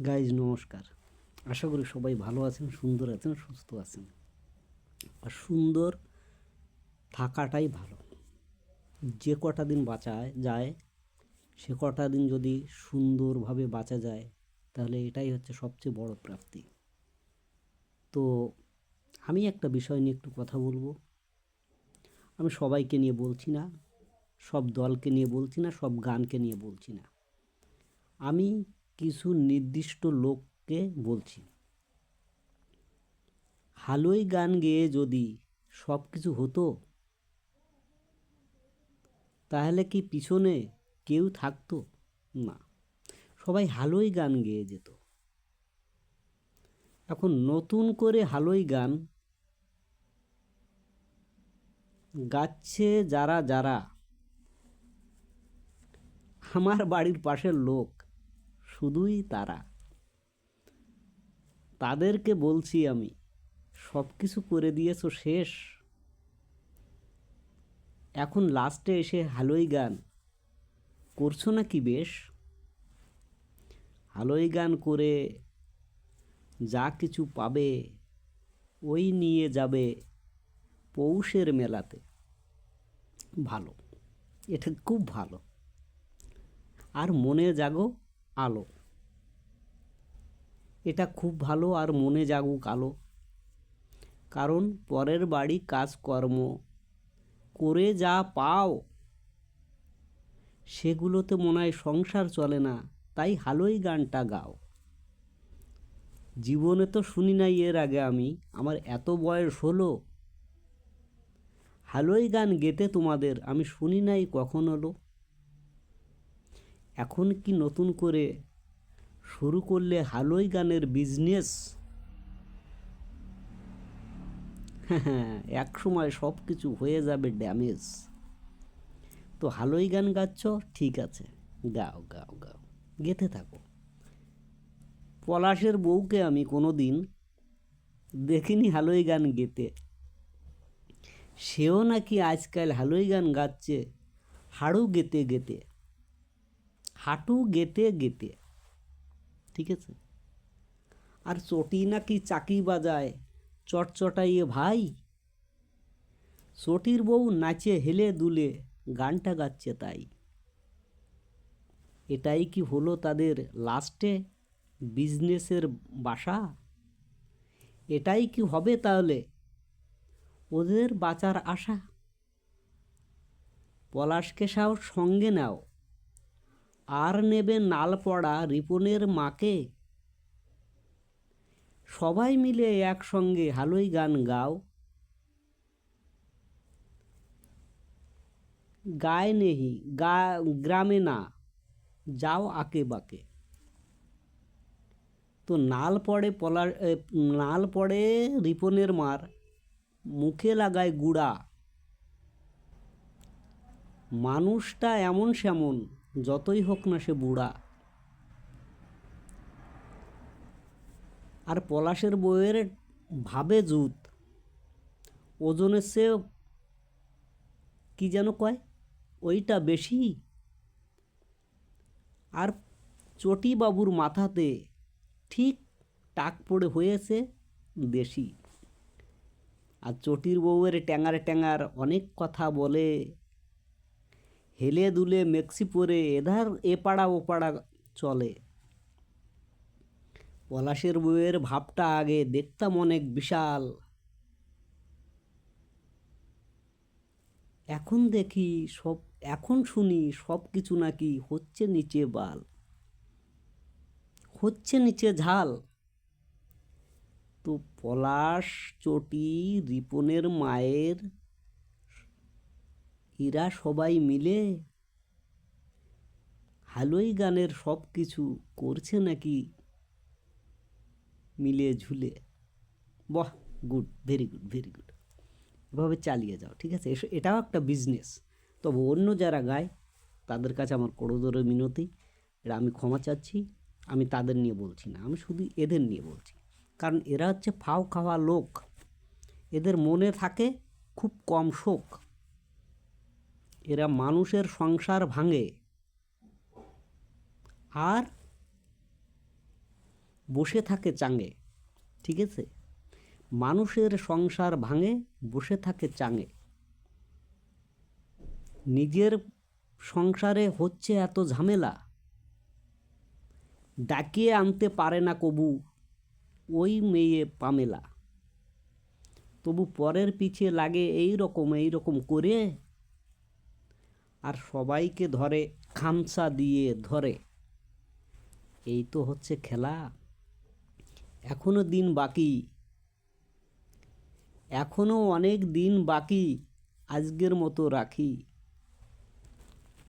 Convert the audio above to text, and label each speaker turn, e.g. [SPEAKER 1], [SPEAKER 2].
[SPEAKER 1] Guys নমস্কার। আশা করি সবাই ভালো আছেন, সুন্দর আছেন, সুস্থ আছেন। আর সুন্দর থাকাটাই ভালো। যে কটা দিন বাঁচা যায় সে কটা দিন যদি সুন্দরভাবে বাঁচা যায় তাহলে এটাই হচ্ছে সবচেয়ে বড় প্রাপ্তি। তো আমি একটা বিষয় নিয়ে একটু কথা বলবো। আমি সবাইকে নিয়ে বলছি না, সব দলকে নিয়ে বলছি না, সব গানকে নিয়ে বলছি না। আমি কিছু নির্দিষ্ট লোককে বলছি। হালুই গান গেয়ে যদি সব কিছু হতো তাহলে কি পিছনে কেউ থাকতো? না, সবাই হালুই গান গেয়ে যেত। এখন নতুন করে হালুই গান গাচ্ছে যারা যারা আমার বাড়ির পাশের লোক, শুধুই তারা। তাদেরকে বলছি আমি, সব কিছু করে দিয়েছো শেষ, এখন লাস্টে এসে হালুই গান করছো নাকি বেশ? হালুই গান করে যা কিছু পাবে ওই নিয়ে যাবে পৌষের মেলাতে। ভালো, এটা খুব ভালো। আর মনে জাগো আলো, এটা খুব ভালো। আর মনে জাগুক আলো, কারণ পরের বাড়ি কাজকর্ম করে যা পাও সেগুলোতে মনে হয় সংসার চলে না, তাই হালুই গানটা গাও। জীবনে তো শুনি নাই এর আগে, আমি আমার এত বয়স হলো হালুই গান গেতে তোমাদের আমি শুনি নাই কখন হলো। এখন কি নতুন করে শুরু করলে হালুই গানের বিজনেস? হ্যাঁ, এক সময় সব কিছু হয়ে যাবে ড্যামেজ। তো হালুই গান গাচ্ছ, ঠিক আছে, গাও গাও গাও, গেতে থাকো। পলাশের বউকে আমি কোনো দিন দেখিনি হালুই গান গেতে। সেও নাকি আজকাল হালুই গান গাচ্ছে হাড়ু গেতে গেতে, হাঁটু গেতে গেতে, ঠিক আছে। আর চটি নাকি চাকি বাজায় চটচটাইয়ে ভাই। চটির বউ নাচে হেলে দুলে গানটা গাচ্ছে তাই। এটাই কি হলো তাদের লাস্টে বিজনেসের বাসা? এটাই কি হবে তাহলে ওদের বাঁচার আশা? পলাশকে সাও সঙ্গে নাও, আর নেবে নালপড়া রিপনের মাকে। সবাই মিলে একসঙ্গে হালুই গান গাও। গায়ে নেহি গ্রামে না, যাও আঁকে বাঁকে। তো নাল পড়ে রিপনের মার, মুখে লাগায় গুড়া। মানুষটা এমন সেমন, যতই হোক না সে বুড়া। আর পলাশের বউয়ের ভাবে জুত, ওজনের চেয়ে কি যেন কয়, ওইটা বেশি। আর চটি বাবুর মাথাতে ঠিক টাক পড়ে হয়েছে দেশি। আর চটির বউয়ের ট্যাঙার ট্যাঙার অনেক কথা বলে, হেলে দুলে মেক্সি পরে এধার এপাড়া ওপাড়া চলে। পলাশের বউয়ের ভাবটা আগে দেখতাম অনেক বিশাল, এখন দেখি সব, এখন শুনি সব কিছু নাকি হচ্ছে নিচে বাল, হচ্ছে নিচে ঝাল। তো পলাশ, চটি, রিপনের মায়ের, এরা সবাই মিলে হালুই গানের সব কিছু করছে নাকি মিলে ঝুলে। বাহ, good, very good, very good. এভাবে চালিয়ে যাও, ঠিক আছে। এটাও একটা বিজনেস। তবে অন্য যারা গায় তাদের কাছে আমার করজোড়ে মিনতি, এটা আমি ক্ষমা চাচ্ছি। আমি তাদের নিয়ে বলছি না, আমি শুধু এদের নিয়ে বলছি। কারণ এরা হচ্ছে ফাও খাওয়া লোক, এদের মনে থাকে খুব কম শোক। এরা মানুষের সংসার ভাঙে আর বসে থাকে চাঙে, ঠিক আছে? মানুষের সংসার ভাঙে, বসে থাকে চাঙে। নিজের সংসারে হচ্ছে এত ঝামেলা, ডাকিয়ে আনতে পারে না কবু ওই মেয়ে পামেলা। তবু পরের পিছে লাগে এই রকম করে, আর সবাইকে ধরে খামচা দিয়ে ধরে। এই তো হচ্ছে খেলা। এখনো দিন বাকি, এখনো অনেক দিন বাকি, আজকের মতো রাখি।